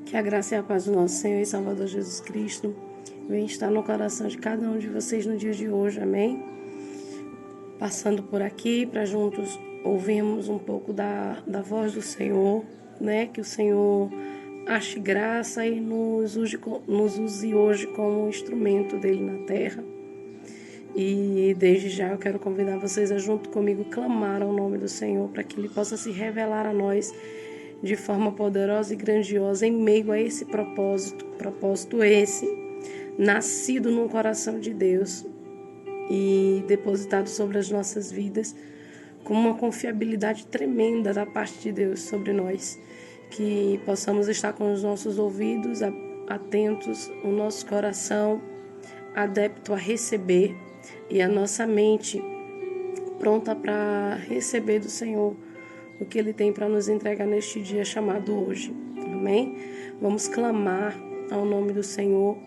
Que a graça e a paz do nosso Senhor e Salvador Jesus Cristo venha estar no coração de cada um de vocês no dia de hoje, amém? Passando por aqui para juntos ouvirmos um pouco da voz do Senhor, né? Que o Senhor ache graça e nos use hoje como um instrumento dele na terra. E desde já eu quero convidar vocês a junto comigo clamar ao nome do Senhor para que ele possa se revelar a nós de forma poderosa e grandiosa em meio a esse propósito esse, nascido no coração de Deus e depositado sobre as nossas vidas com uma confiabilidade tremenda da parte de Deus sobre nós, que possamos estar com os nossos ouvidos atentos, o nosso coração adepto a receber e a nossa mente pronta para receber do Senhor o que Ele tem para nos entregar neste dia chamado hoje, amém? Vamos clamar ao nome do Senhor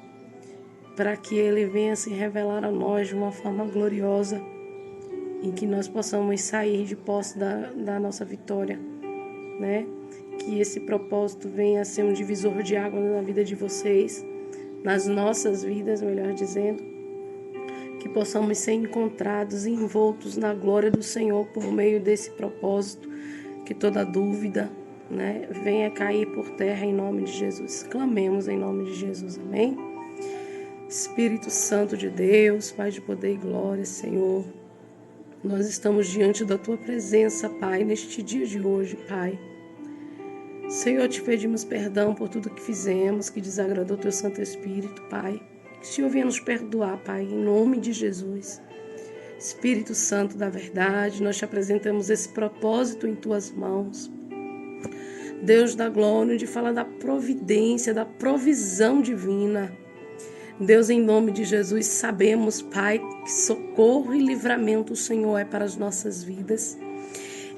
para que Ele venha se revelar a nós de uma forma gloriosa e que nós possamos sair de posse da nossa vitória, né? Que esse propósito venha a ser um divisor de água na vida de vocês, nas nossas vidas, melhor dizendo, que possamos ser encontrados e envoltos na glória do Senhor por meio desse propósito, que toda dúvida, né, venha cair por terra em nome de Jesus. Clamemos em nome de Jesus, amém? Espírito Santo de Deus, Pai de poder e glória, Senhor, nós estamos diante da Tua presença, Pai, neste dia de hoje, Pai. Senhor, te pedimos perdão por tudo que fizemos, que desagradou Teu Santo Espírito, Pai. Que o Senhor venha nos perdoar, Pai, em nome de Jesus. Espírito Santo da verdade, nós te apresentamos esse propósito em Tuas mãos. Deus da glória, onde fala da providência, da provisão divina. Deus, em nome de Jesus, sabemos, Pai, que socorro e livramento o Senhor é para as nossas vidas.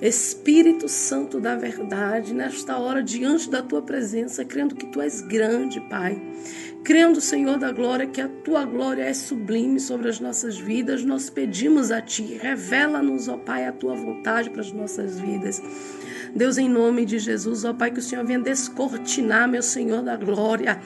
Espírito Santo da verdade, nesta hora, diante da Tua presença, crendo que Tu és grande, Pai. Crendo, Senhor da glória, que a Tua glória é sublime sobre as nossas vidas, nós pedimos a Ti, revela-nos, ó Pai, a Tua vontade para as nossas vidas. Deus, em nome de Jesus, ó Pai, que o Senhor venha descortinar, meu Senhor da glória,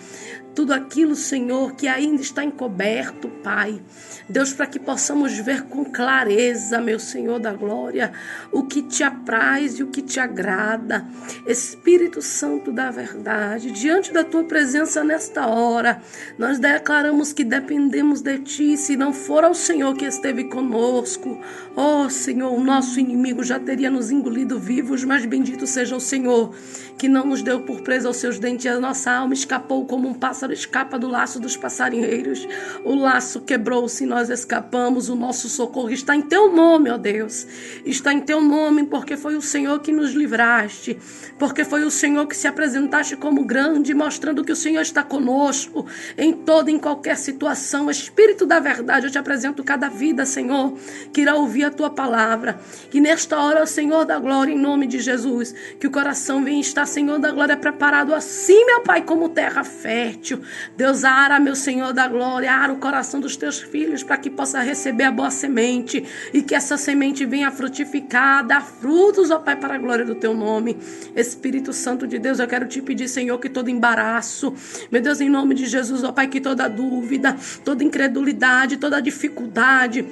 tudo aquilo, Senhor, que ainda está encoberto, Pai. Deus, para que possamos ver com clareza, meu Senhor da glória, o que Te apraz e o que Te agrada. Espírito Santo da verdade, diante da Tua presença nesta hora, nós declaramos que dependemos de Ti. Se não for ao Senhor que esteve conosco, ó Senhor, o nosso inimigo já teria nos engolido vivos, mas bendito seja o Senhor, que não nos deu por presa aos seus dentes, a nossa alma escapou como um pássaro escapa do laço dos passarinheiros. O laço quebrou-se e nós escapamos. O nosso socorro está em Teu nome, ó Deus. Está em Teu nome, porque foi o Senhor que nos livraste, porque foi o Senhor que se apresentaste como grande, mostrando que o Senhor está conosco em toda e em qualquer situação. Espírito da verdade, eu te apresento cada vida, Senhor, que irá ouvir a Tua palavra. Que nesta hora, Senhor da glória, em nome de Jesus, que o coração venha estar, Senhor da glória, preparado assim, meu Pai, como terra fértil. Deus, ara, meu Senhor da glória, ara o coração dos Teus filhos para que possa receber a boa semente e que essa semente venha frutificar, dar frutos, ó Pai, para a glória do Teu nome. Espírito Santo de Deus, eu quero Te pedir, Senhor, que todo embaraço, meu Deus, em nome de Jesus, ó Pai, que toda dúvida, toda incredulidade, toda dificuldade,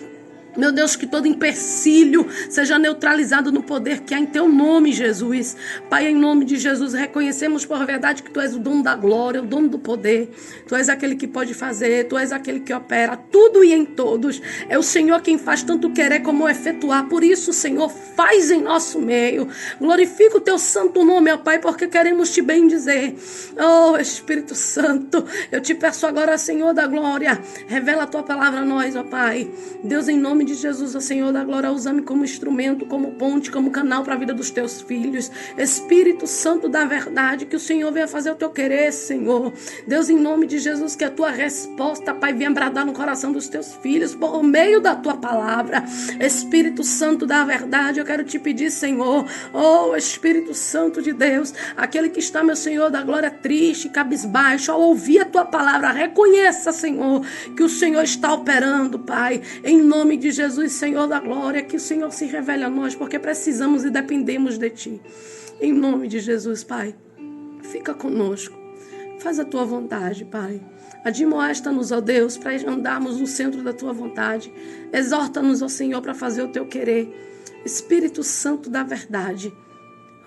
meu Deus, que todo empecilho seja neutralizado no poder que há em Teu nome, Jesus. Pai, em nome de Jesus, reconhecemos por verdade que Tu és o dono da glória, o dono do poder. Tu és aquele que pode fazer, Tu és aquele que opera tudo e em todos. É o Senhor quem faz tanto querer como efetuar. Por isso, Senhor, faz em nosso meio. Glorifica o Teu santo nome, ó Pai, porque queremos Te bendizer. Oh, Espírito Santo, eu Te peço agora, Senhor da glória, revela a Tua palavra a nós, ó Pai. Deus, em nome de Jesus, ó Senhor da glória, usa-me como instrumento, como ponte, como canal para a vida dos Teus filhos. Espírito Santo da verdade, que o Senhor venha fazer o Teu querer, Senhor. Deus, em nome de Jesus, que a Tua resposta, Pai, venha bradar no coração dos Teus filhos por meio da Tua palavra. Espírito Santo da verdade, eu quero Te pedir, Senhor, oh Espírito Santo de Deus, aquele que está, meu Senhor da glória, triste, cabisbaixo, ao ouvir a Tua palavra, reconheça, Senhor, que o Senhor está operando, Pai, em nome de Jesus, Senhor da glória, que o Senhor se revele a nós, porque precisamos e dependemos de Ti. Em nome de Jesus, Pai, fica conosco. Faz a tua vontade, Pai. Admoesta-nos, ó Deus, para andarmos no centro da tua vontade. Exorta-nos, ó Senhor, para fazer o teu querer. Espírito Santo da verdade.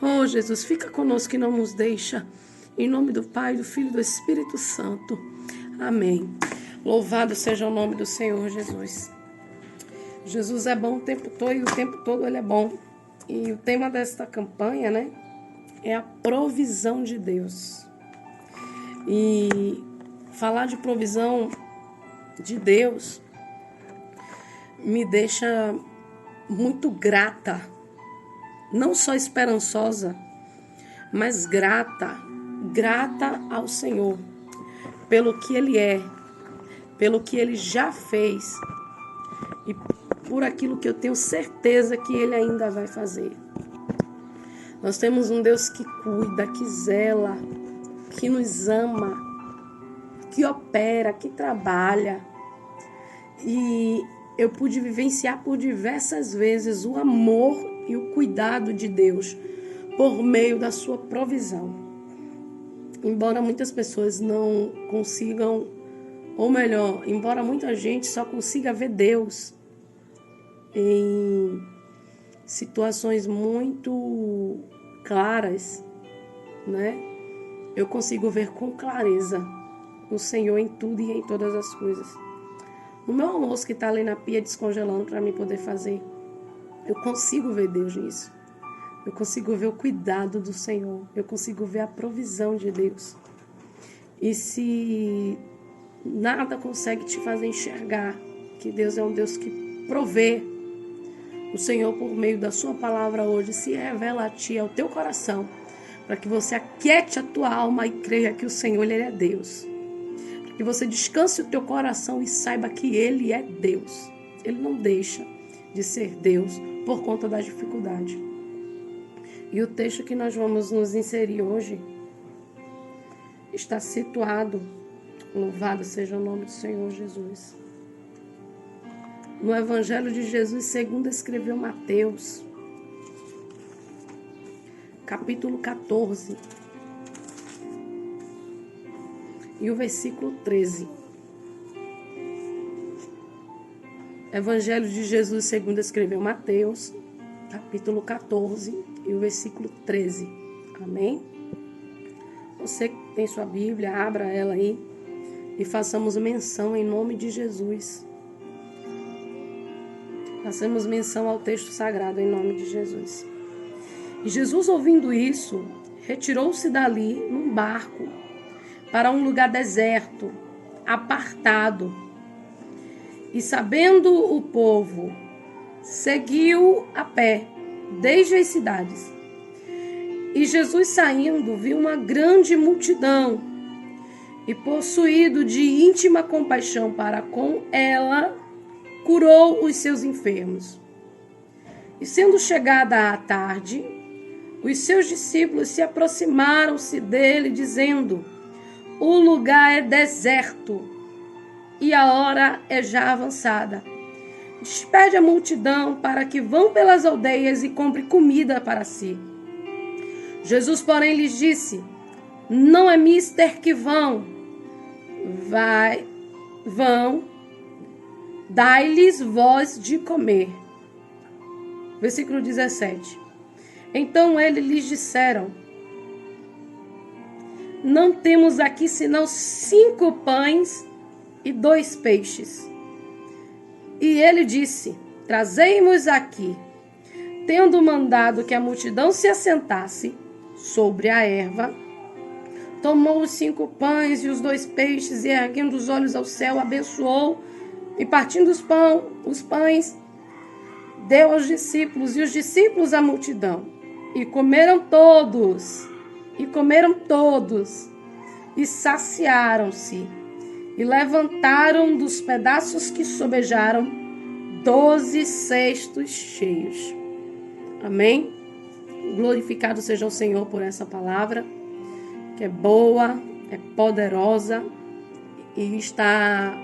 Oh, Jesus, fica conosco e não nos deixa. Em nome do Pai, do Filho e do Espírito Santo. Amém. Louvado seja o nome do Senhor Jesus. Jesus é bom o tempo todo e o tempo todo Ele é bom. E o tema desta campanha, né, é a provisão de Deus. E falar de provisão de Deus me deixa muito grata, não só esperançosa, mas grata ao Senhor, pelo que Ele é, pelo que Ele já fez e por aquilo que eu tenho certeza que Ele ainda vai fazer. Nós temos um Deus que cuida, que zela, que nos ama, que opera, que trabalha. E eu pude vivenciar por diversas vezes o amor e o cuidado de Deus por meio da sua provisão. Embora muitas pessoas não consigam, ou melhor, embora muita gente só consiga ver Deus em situações muito claras, né? Eu consigo ver com clareza o Senhor em tudo e em todas as coisas. No meu almoço que está ali na pia descongelando para mim poder fazer, eu consigo ver Deus nisso. Eu consigo ver o cuidado do Senhor. Eu consigo ver a provisão de Deus. E se nada consegue te fazer enxergar que Deus é um Deus que provê, o Senhor, por meio da sua palavra hoje, se revela a ti, ao teu coração, para que você aquiete a tua alma e creia que o Senhor, Ele é Deus. Para que você descanse o teu coração e saiba que Ele é Deus. Ele não deixa de ser Deus por conta da dificuldade. E o texto que nós vamos nos inserir hoje está situado, louvado seja o nome do Senhor Jesus, no Evangelho de Jesus segundo escreveu Mateus, capítulo 14, e o versículo 13. Evangelho de Jesus segundo escreveu Mateus, capítulo 14, e o versículo 13. Amém? Você que tem sua Bíblia, abra ela aí e façamos menção em nome de Jesus. Façamos menção ao texto sagrado em nome de Jesus. E Jesus, ouvindo isso, retirou-se dali num barco para um lugar deserto, apartado. E sabendo o povo, seguiu a pé desde as cidades. E Jesus, saindo, viu uma grande multidão e, possuído de íntima compaixão para com ela, curou os seus enfermos. E sendo chegada a tarde, os seus discípulos se aproximaram-se dele, dizendo: o lugar é deserto e a hora é já avançada. Despede a multidão para que vão pelas aldeias e compre comida para si. Jesus, porém, lhes disse: não é mister que vão, dai-lhes vós de comer. Versículo 17. Então eles lhes disseram: não temos aqui senão 5 pães e 2 peixes. E ele disse: trazei-mos aqui. Tendo mandado que a multidão se assentasse sobre a erva, tomou os 5 pães e os 2 peixes e, erguendo os olhos ao céu, abençoou e, partindo os pães, deu aos discípulos e os discípulos à multidão. E comeram todos, e saciaram-se, e levantaram dos pedaços que sobejaram 12 cestos cheios. Amém? Glorificado seja o Senhor por essa palavra, que é boa, é poderosa e está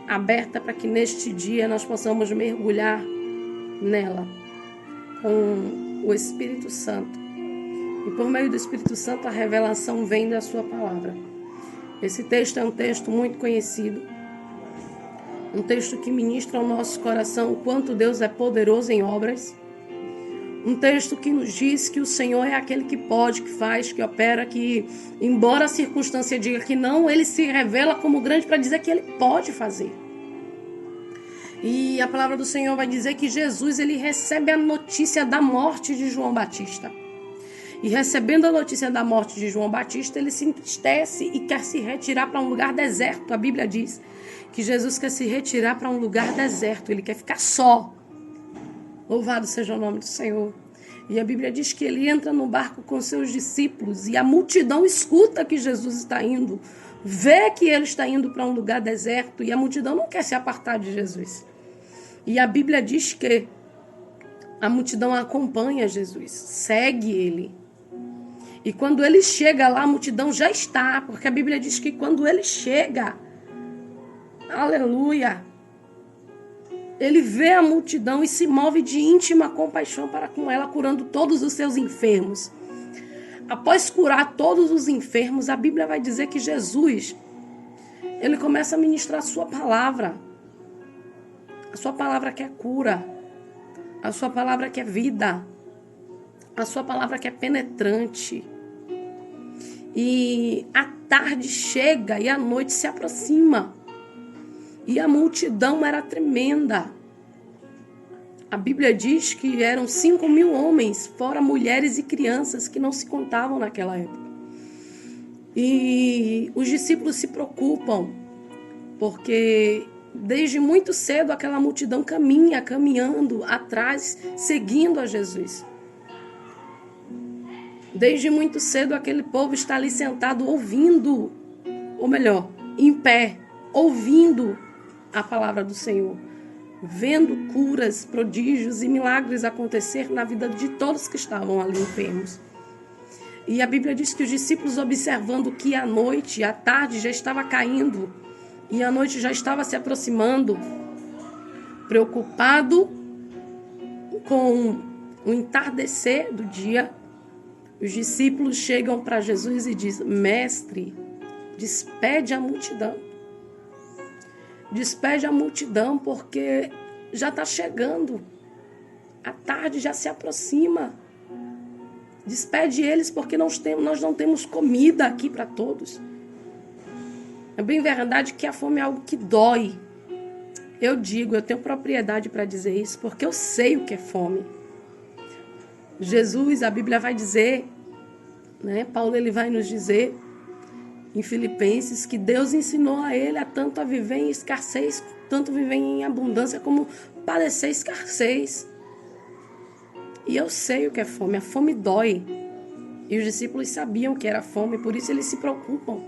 aberta para que neste dia nós possamos mergulhar nela com o Espírito Santo. E por meio do Espírito Santo a revelação vem da sua palavra. Esse texto é um texto muito conhecido, um texto que ministra ao nosso coração o quanto Deus é poderoso em obras, um texto que nos diz que o Senhor é aquele que pode, que faz, que opera, que, embora a circunstância diga que não, Ele se revela como grande para dizer que Ele pode fazer. E a palavra do Senhor vai dizer que Jesus, ele recebe a notícia da morte de João Batista. E recebendo a notícia da morte de João Batista, ele se entristece e quer se retirar para um lugar deserto. A Bíblia diz que Jesus quer se retirar para um lugar deserto, ele quer ficar só. Louvado seja o nome do Senhor. E a Bíblia diz que ele entra no barco com seus discípulos e a multidão escuta que Jesus está indo, vê que ele está indo para um lugar deserto e a multidão não quer se apartar de Jesus. E a Bíblia diz que a multidão acompanha Jesus, segue ele. E quando ele chega lá, a multidão já está, porque a Bíblia diz que quando ele chega, aleluia, ele vê a multidão e se move de íntima compaixão para com ela, curando todos os seus enfermos. Após curar todos os enfermos, a Bíblia vai dizer que Jesus, ele começa a ministrar a sua palavra. A sua palavra que é cura, a sua palavra que é vida, a sua palavra que é penetrante. E a tarde chega e a noite se aproxima. E a multidão era tremenda. A Bíblia diz que eram 5.000 homens, fora mulheres e crianças que não se contavam naquela época. E os discípulos se preocupam, porque desde muito cedo aquela multidão caminhando atrás, seguindo a Jesus. Desde muito cedo aquele povo está ali sentado ouvindo, ou melhor, em pé, ouvindo a palavra do Senhor, vendo curas, prodígios e milagres acontecer na vida de todos que estavam ali enfermos. E a Bíblia diz que os discípulos, observando que a noite, a tarde já estava caindo e a noite já estava se aproximando, preocupado com o entardecer do dia, os discípulos chegam para Jesus e dizem: Mestre, despede a multidão. Despede a multidão porque já está chegando. A tarde já se aproxima. Despede eles porque nós não temos comida aqui para todos. É bem verdade que a fome é algo que dói. Eu tenho propriedade para dizer isso porque eu sei o que é fome. Jesus, a Bíblia vai dizer, né? Paulo ele vai nos dizer em Filipenses que Deus ensinou a ele a tanto a viver em escassez, tanto viver em abundância como padecer escassez. E eu sei o que é fome. A fome dói. E os discípulos sabiam que era fome, por isso eles se preocupam.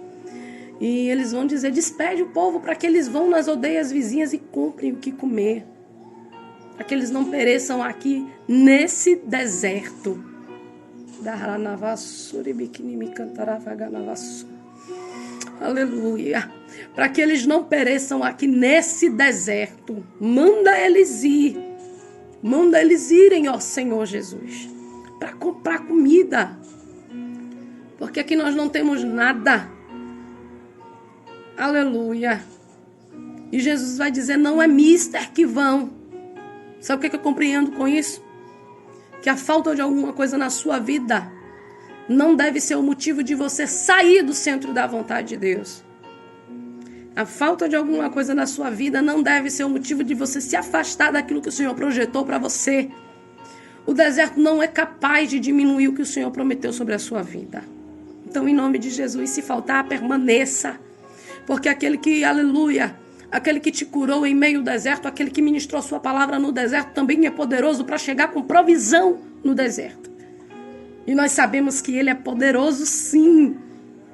E eles vão dizer: despede o povo para que eles vão nas aldeias vizinhas e comprem o que comer, para que eles não pereçam aqui nesse deserto. Aleluia. Para que eles não pereçam aqui nesse deserto. Manda eles ir. Manda eles irem, ó Senhor Jesus, para comprar comida. Porque aqui nós não temos nada. Aleluia. E Jesus vai dizer: não é mister que vão. Sabe o que eu compreendo com isso? Que a falta de alguma coisa na sua vida não deve ser o motivo de você sair do centro da vontade de Deus. A falta de alguma coisa na sua vida não deve ser o motivo de você se afastar daquilo que o Senhor projetou para você. O deserto não é capaz de diminuir o que o Senhor prometeu sobre a sua vida. Então, em nome de Jesus, se faltar, permaneça. Porque aquele que, aleluia, aquele que te curou em meio ao deserto, aquele que ministrou a sua palavra no deserto, também é poderoso para chegar com provisão no deserto. E nós sabemos que Ele é poderoso, sim.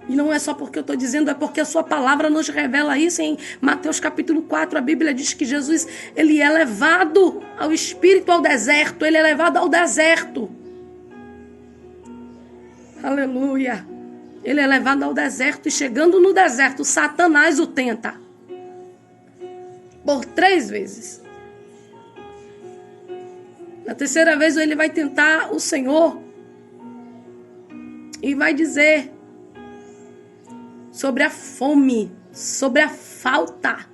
E não é só porque eu estou dizendo, é porque a sua palavra nos revela isso. Em Mateus capítulo 4, a Bíblia diz que Jesus, Ele é levado ao Espírito ao deserto. Ele é levado ao deserto. Aleluia. Ele é levado ao deserto e chegando no deserto, Satanás o tenta. Por 3 vezes. Na terceira vez ele vai tentar o Senhor. E vai dizer: sobre a fome, sobre a falta.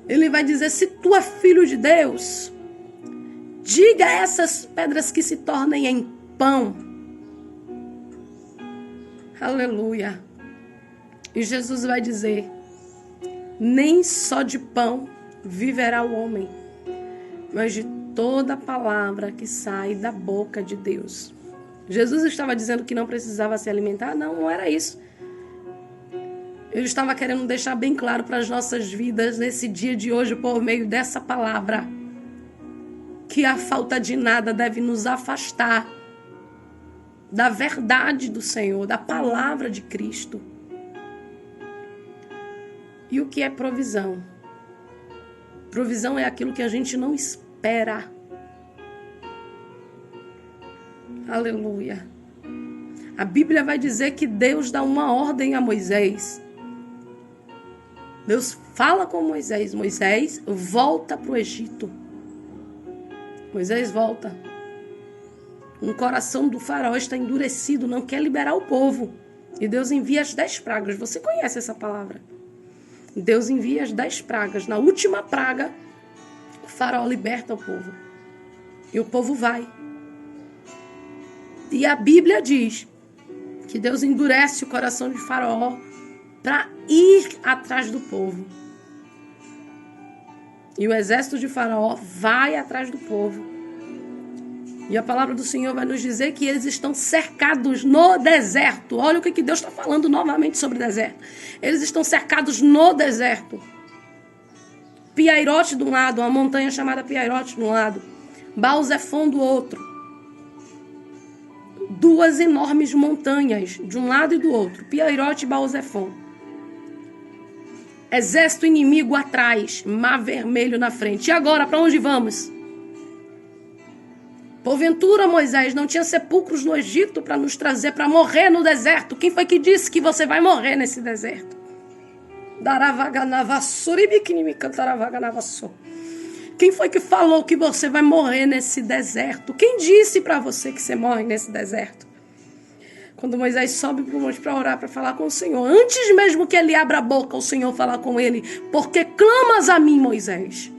Ele vai dizer: se tu é filho de Deus, diga a essas pedras que se tornem em pão. Aleluia. E Jesus vai dizer: nem só de pão viverá o homem, mas de toda palavra que sai da boca de Deus. Jesus estava dizendo que não precisava se alimentar? Não, não era isso. Ele estava querendo deixar bem claro para as nossas vidas nesse dia de hoje, por meio dessa palavra, que a falta de nada deve nos afastar da verdade do Senhor, da palavra de Cristo. E o que é provisão? Provisão é aquilo que a gente não espera. Aleluia. A Bíblia vai dizer que Deus dá uma ordem a Moisés. Deus fala com Moisés. Moisés volta para o Egito. Moisés volta. O coração do faraó está endurecido, não quer liberar o povo. E Deus envia as 10 pragas. Você conhece essa palavra? Deus envia as 10 pragas. Na última praga, o faraó liberta o povo. E o povo vai. E a Bíblia diz que Deus endurece o coração de faraó para ir atrás do povo. E o exército de faraó vai atrás do povo. E a palavra do Senhor vai nos dizer que eles estão cercados no deserto. Olha o que Deus está falando novamente sobre o deserto. Eles estão cercados no deserto. Piairote de um lado, uma montanha chamada Piairote de um lado. Baal-Zefon do outro. 2 enormes montanhas, de um lado e do outro. Piairote e Baal-Zefon. Exército inimigo atrás, Mar Vermelho na frente. E agora, para onde vamos? Porventura, Moisés, não tinha sepulcros no Egito para nos trazer para morrer no deserto? Quem foi que disse que você vai morrer nesse deserto? Quem foi que falou que você vai morrer nesse deserto? Quem disse para você que você morre nesse deserto? Quando Moisés sobe para o monte para orar, para falar com o Senhor, antes mesmo que ele abra a boca, o Senhor fala com ele: porque clamas a mim, Moisés?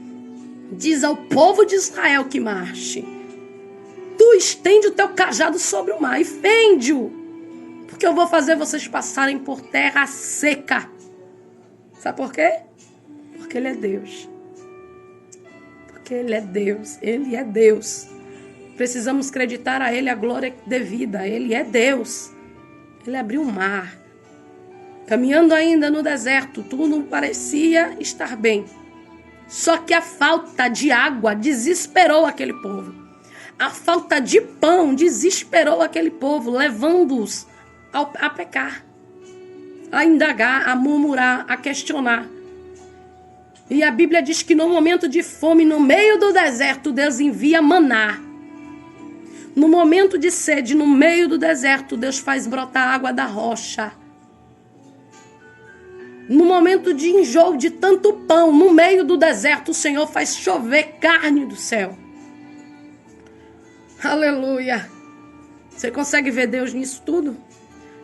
Diz ao povo de Israel que marche. Tu estende o teu cajado sobre o mar e fende-o, porque eu vou fazer vocês passarem por terra seca. Sabe por quê? Porque Ele é Deus. Porque Ele é Deus. Ele é Deus. Precisamos acreditar a Ele a glória devida. Ele é Deus. Ele abriu o mar. Caminhando ainda no deserto, tudo parecia estar bem. Só que a falta de água desesperou aquele povo. A falta de pão desesperou aquele povo, levando-os a pecar, a indagar, a murmurar, a questionar. E a Bíblia diz que no momento de fome, no meio do deserto, Deus envia maná. No momento de sede, no meio do deserto, Deus faz brotar água da rocha. No momento de enjoo de tanto pão, no meio do deserto, o Senhor faz chover carne do céu. Aleluia. Você consegue ver Deus nisso tudo?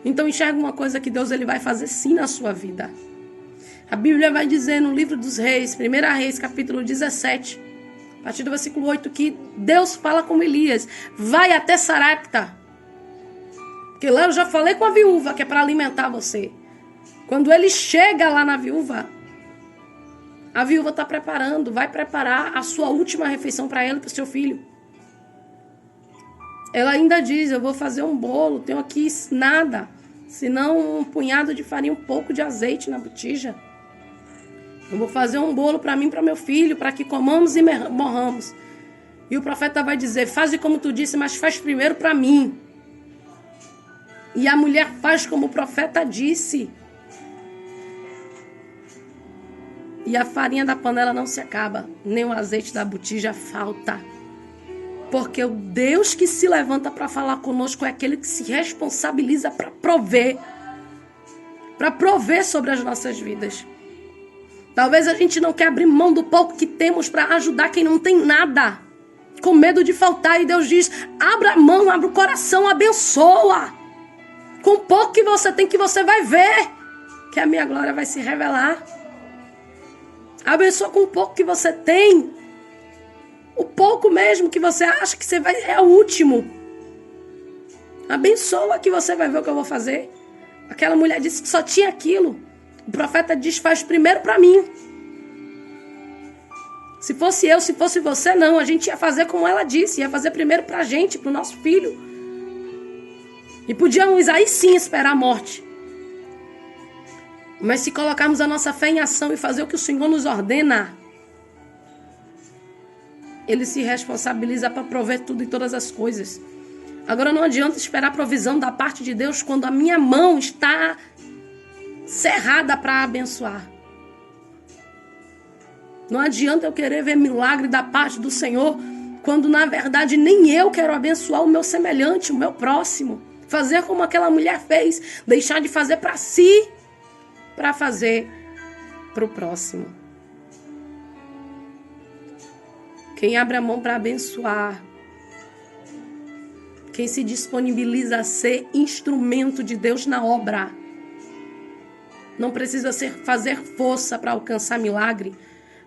Então enxerga uma coisa que Deus ele vai fazer sim na sua vida. A Bíblia vai dizer no livro dos Reis, 1 Reis, capítulo 17, a partir do versículo 8, que Deus fala com Elias: vai até Sarepta. Porque lá eu já falei com a viúva que é para alimentar você. Quando ele chega lá na viúva, a viúva está preparando, vai preparar a sua última refeição para ela e para o seu filho. Ela ainda diz: eu vou fazer um bolo, tenho aqui nada, senão um punhado de farinha, um pouco de azeite na botija. Eu vou fazer um bolo para mim e para meu filho, para que comamos e morramos. E o profeta vai dizer: faze como tu disse, mas faz primeiro para mim. E a mulher faz como o profeta disse. E a farinha da panela não se acaba, nem o azeite da botija falta. Porque o Deus que se levanta para falar conosco é aquele que se responsabiliza para prover sobre as nossas vidas. Talvez a gente não quer abrir mão do pouco que temos para ajudar quem não tem nada, com medo de faltar. E Deus diz: abra a mão, abra o coração, abençoa. Com pouco que você tem, que você vai ver que a minha glória vai se revelar. Abençoa com o pouco que você tem. O pouco mesmo que você acha que você vai é o último. Abençoa que você vai ver o que eu vou fazer. Aquela mulher disse que só tinha aquilo. O profeta diz, faz primeiro para mim. Se fosse eu, se fosse você, não. A gente ia fazer como ela disse. Ia fazer primeiro pra gente, pro nosso filho. E podíamos aí sim esperar a morte. Mas se colocarmos a nossa fé em ação e fazer o que o Senhor nos ordena, Ele se responsabiliza para prover tudo e todas as coisas. Agora não adianta esperar a provisão da parte de Deus quando a minha mão está cerrada para abençoar. Não adianta eu querer ver milagre da parte do Senhor quando na verdade nem eu quero abençoar o meu semelhante, o meu próximo. Fazer como aquela mulher fez, deixar de fazer para si, para fazer para o próximo. Quem abre a mão para abençoar, quem se disponibiliza a ser instrumento de Deus na obra, não precisa fazer força para alcançar milagre.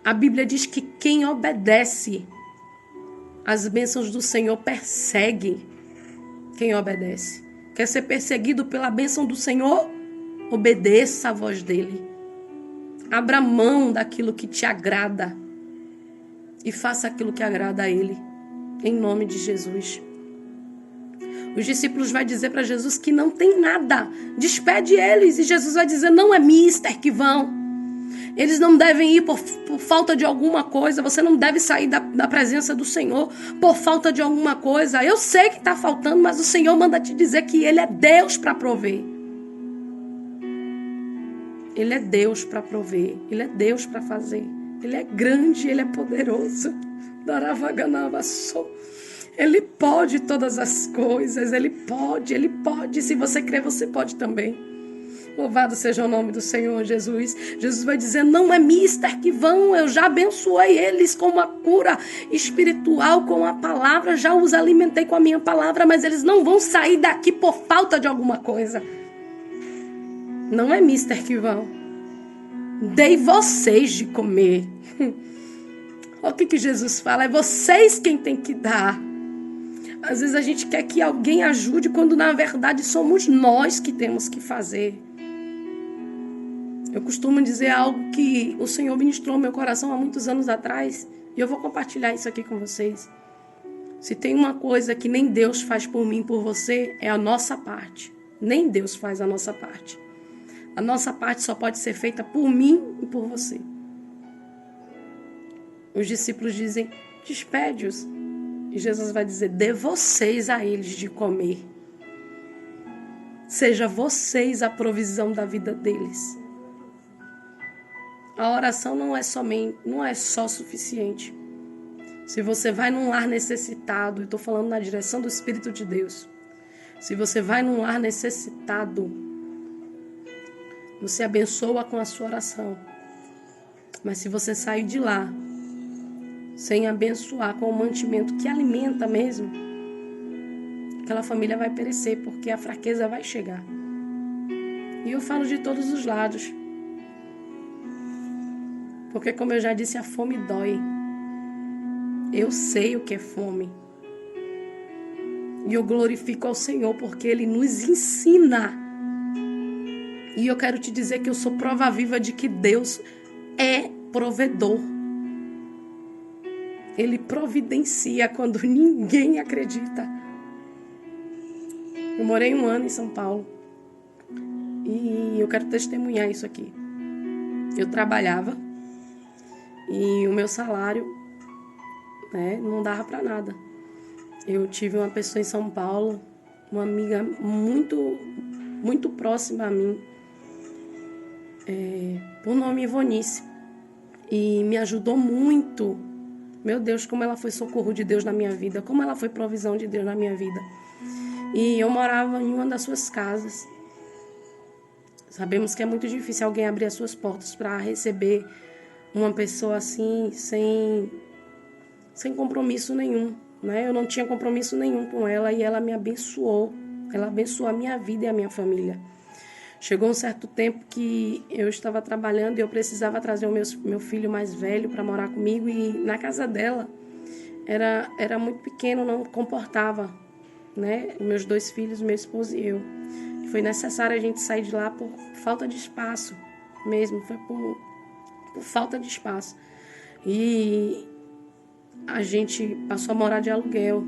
A Bíblia diz que quem obedece, as bênçãos do Senhor persegue quem obedece. Quer ser perseguido pela bênção do Senhor? Obedeça a voz dele. Abra mão daquilo que te agrada e faça aquilo que agrada a ele, em nome de Jesus. Os discípulos vão dizer para Jesus que não tem nada. Despede eles. E Jesus vai dizer, não é mister que vão. Eles não devem ir por falta de alguma coisa. Você não deve sair da presença do Senhor por falta de alguma coisa. Eu sei que está faltando, mas o Senhor manda te dizer que Ele é Deus para prover. Ele é Deus para prover. Ele é Deus para fazer. Ele é grande, Ele é poderoso. Ele pode todas as coisas. Ele pode, Ele pode. Se você crer, você pode também. Louvado seja o nome do Senhor Jesus. Jesus vai dizer, não é mister que vão, eu já abençoei eles com uma cura espiritual, com a palavra, já os alimentei com a minha palavra, mas eles não vão sair daqui por falta de alguma coisa. Não é mister que vão. Dei vocês de comer. Olha o que Jesus fala, é vocês quem tem que dar. Às vezes a gente quer que alguém ajude, quando na verdade somos nós que temos que fazer. Eu costumo dizer algo que o Senhor ministrou no meu coração há muitos anos atrás, e eu vou compartilhar isso aqui com vocês. Se tem uma coisa que nem Deus faz por mim e por você, é a nossa parte. Nem Deus faz a nossa parte. A nossa parte só pode ser feita por mim e por você. Os discípulos dizem, despede-os. E Jesus vai dizer, dê vocês a eles de comer. Seja vocês a provisão da vida deles. A oração não é só suficiente. Se você vai num lar necessitado, eu estou falando na direção do Espírito de Deus. Se você vai num lar necessitado, você abençoa com a sua oração. Mas se você sair de lá sem abençoar com o mantimento que alimenta mesmo, aquela família vai perecer, porque a fraqueza vai chegar. E eu falo de todos os lados. Porque, como eu já disse, a fome dói. Eu sei o que é fome. E eu glorifico ao Senhor porque Ele nos ensina. E eu quero te dizer que eu sou prova viva de que Deus é provedor. Ele providencia quando ninguém acredita. Eu morei 1 ano em São Paulo. E eu quero testemunhar isso aqui. Eu trabalhava. E o meu salário, não dava para nada. Eu tive uma pessoa em São Paulo, uma amiga muito, muito próxima a mim, por nome Ivonice, e me ajudou muito. Meu Deus, como ela foi socorro de Deus na minha vida, como ela foi provisão de Deus na minha vida. E eu morava em uma das suas casas. Sabemos que é muito difícil alguém abrir as suas portas para receber uma pessoa assim, sem compromisso nenhum, né? Eu não tinha compromisso nenhum com ela e ela me abençoou Ela abençoou a minha vida e a minha família. Chegou um certo tempo que eu estava trabalhando e eu precisava trazer o meu filho mais velho para morar comigo, e na casa dela era muito pequeno, não comportava, né? Meus 2 filhos, meu esposo e eu. Foi necessário a gente sair de lá por falta de espaço mesmo, foi por falta de espaço. E a gente passou a morar de aluguel.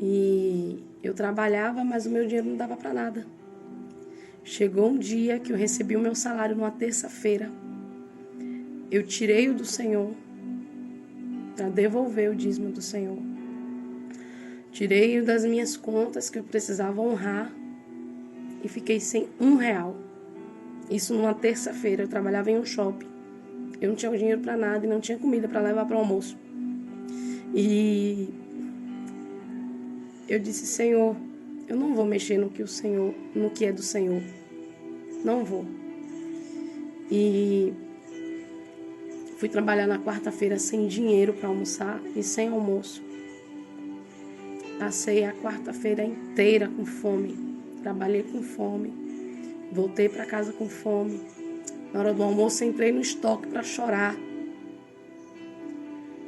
E eu trabalhava, mas o meu dinheiro não dava para nada. Chegou um dia que eu recebi o meu salário numa terça-feira. Eu tirei o do Senhor para devolver o dízimo do Senhor. Tirei o das minhas contas que eu precisava honrar e fiquei sem R$1. Isso numa terça-feira. Eu trabalhava em um shopping. Eu não tinha dinheiro para nada e não tinha comida para levar para o almoço. E eu disse: Senhor, eu não vou mexer no que é do Senhor. Não vou. E fui trabalhar na quarta-feira sem dinheiro para almoçar e sem almoço. Passei a quarta-feira inteira com fome. Trabalhei com fome. Voltei para casa com fome. Na hora do almoço entrei no estoque para chorar.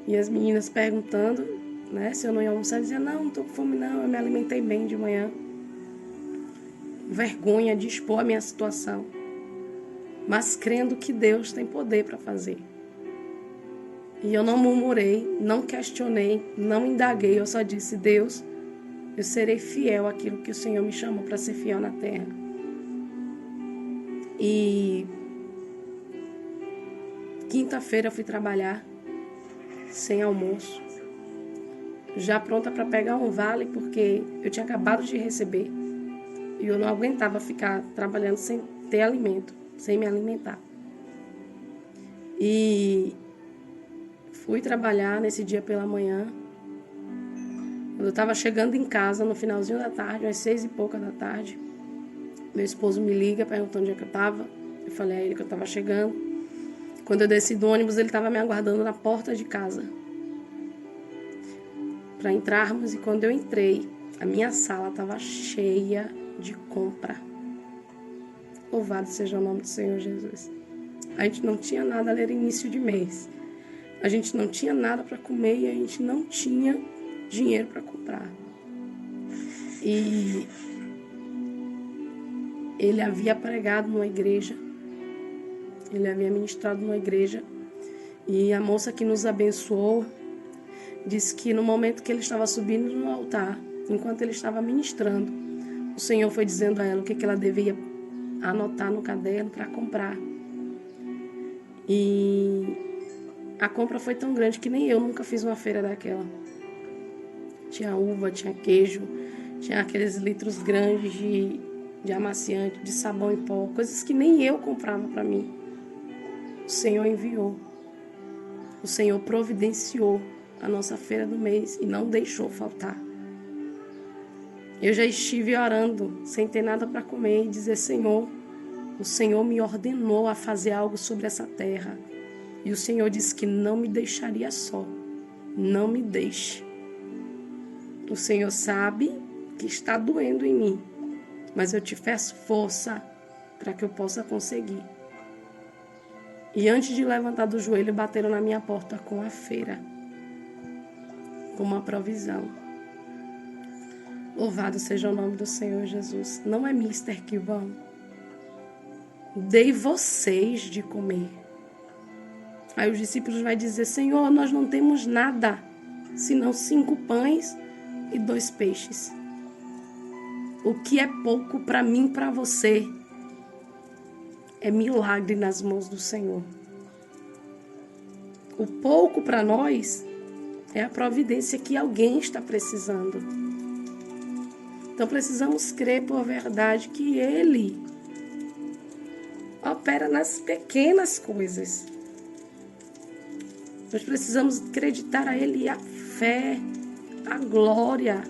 E as meninas perguntando, né, se eu não ia almoçar, eu dizia: não estou com fome não, eu me alimentei bem de manhã. Vergonha de expor a minha situação, mas crendo que Deus tem poder para fazer. E eu não murmurei, não questionei, não indaguei, eu só disse: Deus, eu serei fiel àquilo que o Senhor me chamou para ser fiel na terra. E quinta-feira eu fui trabalhar sem almoço, já pronta para pegar um vale, porque eu tinha acabado de receber e eu não aguentava ficar trabalhando sem ter alimento, sem me alimentar. E fui trabalhar nesse dia pela manhã. Quando eu estava chegando em casa, no finalzinho da tarde, às 6 e pouca da tarde, meu esposo me liga perguntando onde é que eu estava. Eu falei a ele que eu estava chegando. Quando eu desci do ônibus, ele estava me aguardando na porta de casa para entrarmos. E quando eu entrei, a minha sala estava cheia de compra. Louvado seja o nome do Senhor Jesus. A gente não tinha nada, era início de mês. A gente não tinha nada para comer e a gente não tinha dinheiro para comprar. E ele havia pregado numa igreja. Ele havia ministrado numa igreja. E a moça que nos abençoou disse que no momento que ele estava subindo no altar, enquanto ele estava ministrando, o Senhor foi dizendo a ela o que ela devia anotar no caderno para comprar. E a compra foi tão grande que nem eu nunca fiz uma feira daquela. Tinha uva, tinha queijo, tinha aqueles litros grandes de amaciante, de sabão em pó, coisas que nem eu comprava para mim. O Senhor enviou. O Senhor providenciou a nossa feira do mês e não deixou faltar. Eu já estive orando sem ter nada para comer e dizer: Senhor, o Senhor me ordenou a fazer algo sobre essa terra. E o Senhor disse que não me deixaria só. Não me deixe. O Senhor sabe que está doendo em mim, mas eu te peço força para que eu possa conseguir. E antes de levantar do joelho, bateram na minha porta com a feira, com uma provisão. Louvado seja o nome do Senhor Jesus. Não é mister que vão. Dei vocês de comer. Aí os discípulos vão dizer: Senhor, nós não temos nada, senão 5 pães e 2 peixes. O que é pouco para mim e para você é milagre nas mãos do Senhor. O pouco para nós é a providência que alguém está precisando. Então precisamos crer por verdade que Ele opera nas pequenas coisas. Nós precisamos acreditar a Ele a fé, a glória.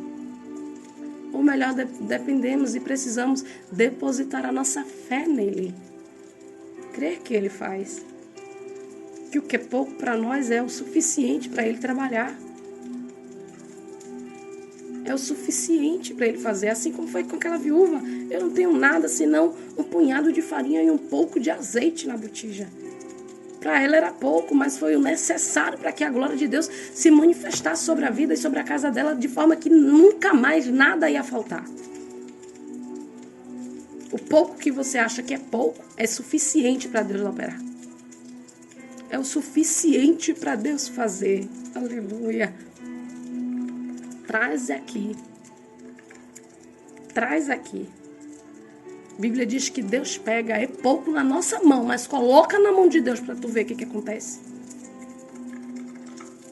Ou melhor, dependemos e precisamos depositar a nossa fé nele. Crer que Ele faz. Que o que é pouco para nós é o suficiente para Ele trabalhar. É o suficiente para ele fazer, assim como foi com aquela viúva. Eu não tenho nada senão um punhado de farinha e um pouco de azeite na botija. Para ela era pouco, mas foi o necessário para que a glória de Deus se manifestasse sobre a vida e sobre a casa dela de forma que nunca mais nada ia faltar. O pouco que você acha que é pouco é suficiente para Deus operar. É o suficiente para Deus fazer. Aleluia. Traz aqui. Traz aqui. A Bíblia diz que Deus pega, é pouco na nossa mão, mas coloca na mão de Deus para tu ver o que acontece.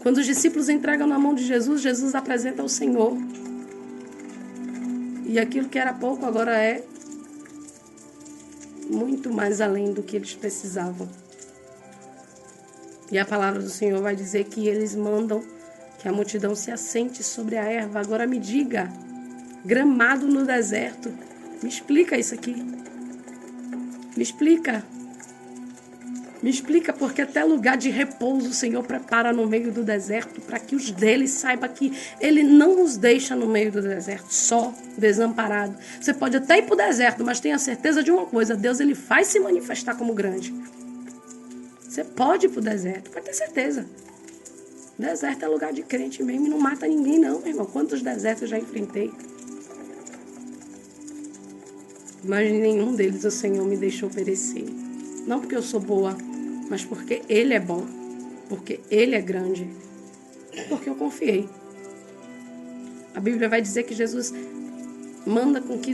Quando os discípulos entregam na mão de Jesus, Jesus apresenta ao Senhor. E aquilo que era pouco agora é muito mais além do que eles precisavam. E a palavra do Senhor vai dizer que eles mandam que a multidão se assente sobre a erva. Agora me diga, gramado no deserto. Me explica isso aqui. Me explica. Me explica porque até lugar de repouso o Senhor prepara no meio do deserto para que os deles saibam que Ele não os deixa no meio do deserto, só, desamparado. Você pode até ir para o deserto, mas tenha certeza de uma coisa, Deus ele faz se manifestar como grande. Você pode ir para o deserto, pode ter certeza. Deserto é lugar de crente mesmo e não mata ninguém não, meu irmão. Quantos desertos eu já enfrentei? Mas nenhum deles o Senhor me deixou perecer. Não porque eu sou boa, mas porque Ele é bom. Porque Ele é grande. Porque eu confiei. A Bíblia vai dizer que Jesus manda com que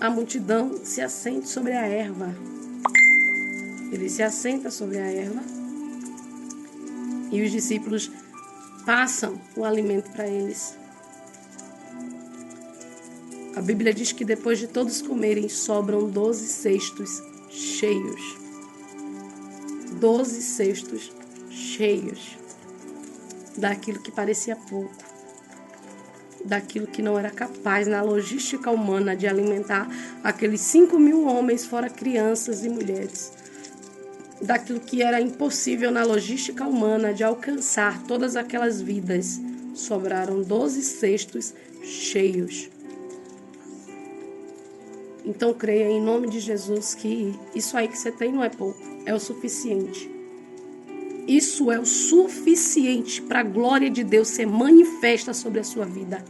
a multidão se assente sobre a erva. Ele se assenta sobre a erva. E os discípulos passam o alimento para eles. A Bíblia diz que depois de todos comerem, sobram 12 cestos cheios. 12 cestos cheios daquilo que parecia pouco, daquilo que não era capaz na logística humana de alimentar aqueles 5.000 homens, fora crianças e mulheres, daquilo que era impossível na logística humana de alcançar todas aquelas vidas. Sobraram 12 cestos cheios. Então creia em nome de Jesus que isso aí que você tem não é pouco, é o suficiente. Isso é o suficiente para a glória de Deus ser manifesta sobre a sua vida.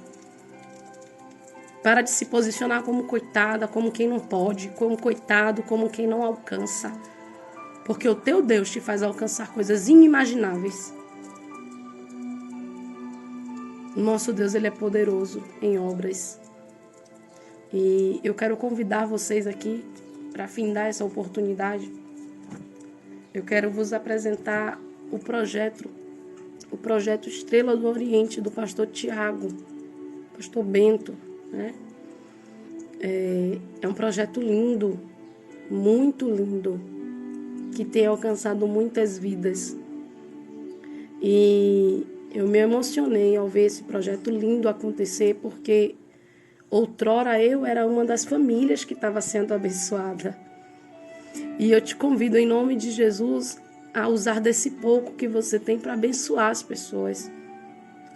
Para de se posicionar como coitada, como quem não pode, como coitado, como quem não alcança. Porque o teu Deus te faz alcançar coisas inimagináveis. O nosso Deus, ele é poderoso em obras. E eu quero convidar vocês aqui para findar essa oportunidade. Eu quero vos apresentar o projeto Estrela do Oriente do pastor Tiago, pastor Bento, né? É um projeto lindo, muito lindo, que tem alcançado muitas vidas. E eu me emocionei ao ver esse projeto lindo acontecer, porque outrora eu era uma das famílias que estava sendo abençoada. E eu te convido em nome de Jesus a usar desse pouco que você tem para abençoar as pessoas.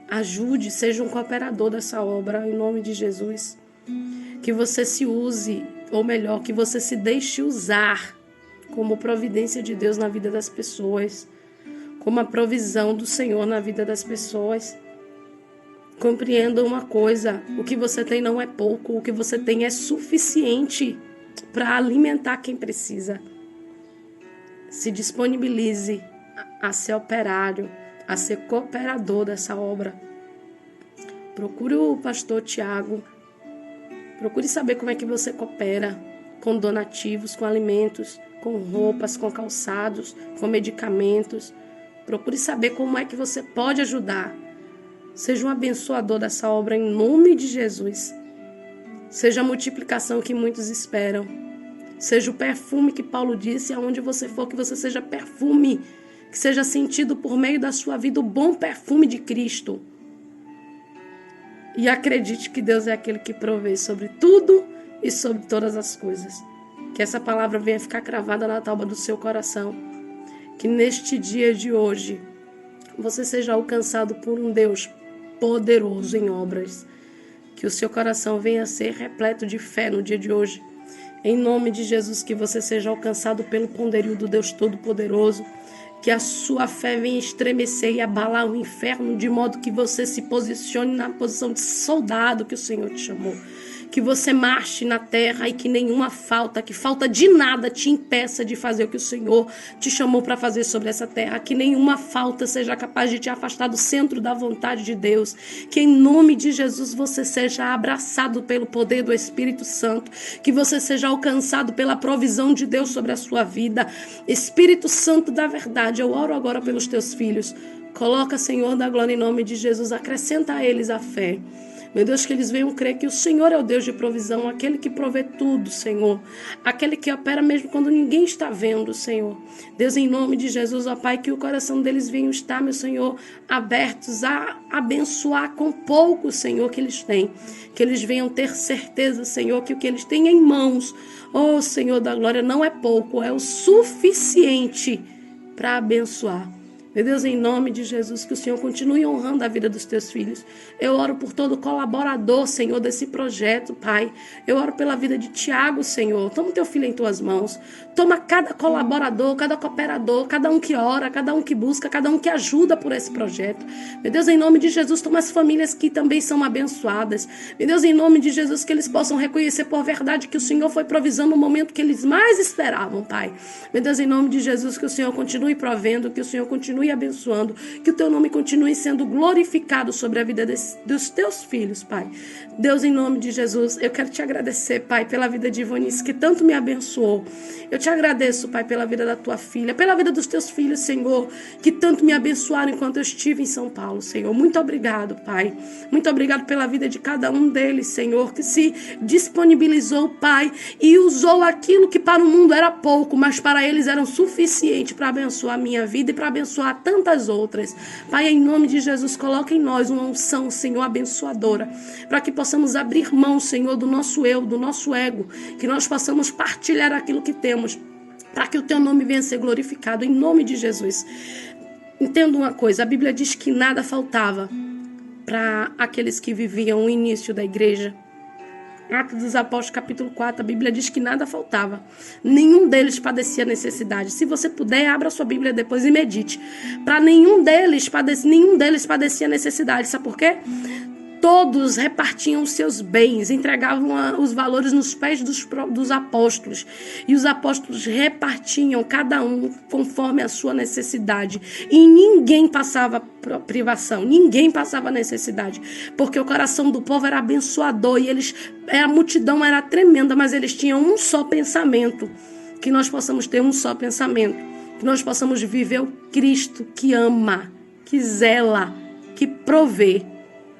Ajude, seja um cooperador dessa obra em nome de Jesus. Que você se use, ou melhor, que você se deixe usar como providência de Deus na vida das pessoas, como a provisão do Senhor na vida das pessoas. Compreenda uma coisa, o que você tem não é pouco, o que você tem é suficiente para alimentar quem precisa. Se disponibilize a ser operário, a ser cooperador dessa obra. Procure o pastor Tiago, procure saber como é que você coopera com donativos, com alimentos, com roupas, com calçados, com medicamentos. Procure saber como é que você pode ajudar. Seja um abençoador dessa obra em nome de Jesus. Seja a multiplicação que muitos esperam. Seja o perfume que Paulo disse, aonde você for, que você seja perfume, que seja sentido por meio da sua vida o bom perfume de Cristo. E acredite que Deus é aquele que provê sobre tudo e sobre todas as coisas. Que essa palavra venha ficar cravada na tábua do seu coração. Que neste dia de hoje você seja alcançado por um Deus poderoso em obras. Que o seu coração venha a ser repleto de fé no dia de hoje. Em nome de Jesus, que você seja alcançado pelo poderio do Deus Todo-Poderoso. Que a sua fé venha estremecer e abalar o inferno, de modo que você se posicione na posição de soldado que o Senhor te chamou. Que você marche na terra e que nenhuma falta, que falta de nada te impeça de fazer o que o Senhor te chamou para fazer sobre essa terra. Que nenhuma falta seja capaz de te afastar do centro da vontade de Deus. Que em nome de Jesus você seja abraçado pelo poder do Espírito Santo. Que você seja alcançado pela provisão de Deus sobre a sua vida. Espírito Santo da verdade, eu oro agora pelos teus filhos. Coloca, Senhor da glória, em nome de Jesus. Acrescenta a eles a fé. Meu Deus, que eles venham crer que o Senhor é o Deus de provisão, aquele que provê tudo, Senhor. Aquele que opera mesmo quando ninguém está vendo, Senhor. Deus, em nome de Jesus, ó Pai, que o coração deles venha estar, meu Senhor, abertos a abençoar com pouco, Senhor, que eles têm. Que eles venham ter certeza, Senhor, que o que eles têm em mãos, ó Senhor da glória, não é pouco, é o suficiente para abençoar. Meu Deus, em nome de Jesus, que o Senhor continue honrando a vida dos teus filhos. Eu oro por todo colaborador, Senhor, desse projeto, Pai. Eu oro pela vida de Tiago, Senhor. Toma teu filho em tuas mãos. Toma cada colaborador, cada cooperador, cada um que ora, cada um que busca, cada um que ajuda por esse projeto. Meu Deus, em nome de Jesus, toma as famílias que também são abençoadas. Meu Deus, em nome de Jesus, que eles possam reconhecer por verdade que o Senhor foi provisão no momento que eles mais esperavam, Pai. Meu Deus, em nome de Jesus, que o Senhor continue provendo, que o Senhor continue abençoando, que o teu nome continue sendo glorificado sobre a vida dos teus filhos, Pai. Deus, em nome de Jesus, eu quero te agradecer, Pai, pela vida de Ivanice, que tanto me abençoou. Eu te agradeço, Pai, pela vida da tua filha, pela vida dos teus filhos, Senhor, que tanto me abençoaram enquanto eu estive em São Paulo, Senhor. Muito obrigado, Pai. Muito obrigado pela vida de cada um deles, Senhor, que se disponibilizou, Pai, e usou aquilo que para o mundo era pouco, mas para eles era suficiente para abençoar a minha vida e para abençoar tantas outras. Pai, em nome de Jesus, coloca em nós uma unção, Senhor, abençoadora, para que possamos abrir mão, Senhor, do nosso eu, do nosso ego, que nós possamos partilhar aquilo que temos, para que o teu nome venha a ser glorificado, em nome de Jesus. Entenda uma coisa, a Bíblia diz que nada faltava para aqueles que viviam o início da igreja. Atos dos Apóstolos, capítulo 4, a Bíblia diz que nada faltava. Nenhum deles padecia necessidade. Se você puder, abra sua Bíblia depois e medite. Para nenhum deles padecia necessidade. Sabe por quê? Todos repartiam os seus bens, entregavam os valores nos pés dos apóstolos. E os apóstolos repartiam, cada um, conforme a sua necessidade. E ninguém passava privação, ninguém passava necessidade. Porque o coração do povo era abençoador e a multidão era tremenda, mas eles tinham um só pensamento. Que nós possamos ter um só pensamento. Que nós possamos viver o Cristo que ama, que zela, que provê.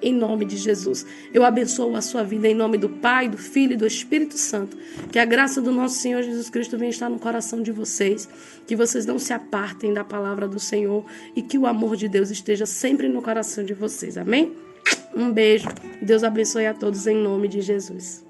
Em nome de Jesus, eu abençoo a sua vida em nome do Pai, do Filho e do Espírito Santo. Que a graça do nosso Senhor Jesus Cristo venha estar no coração de vocês. Que vocês não se apartem da palavra do Senhor e que o amor de Deus esteja sempre no coração de vocês. Amém? Um beijo. Deus abençoe a todos em nome de Jesus.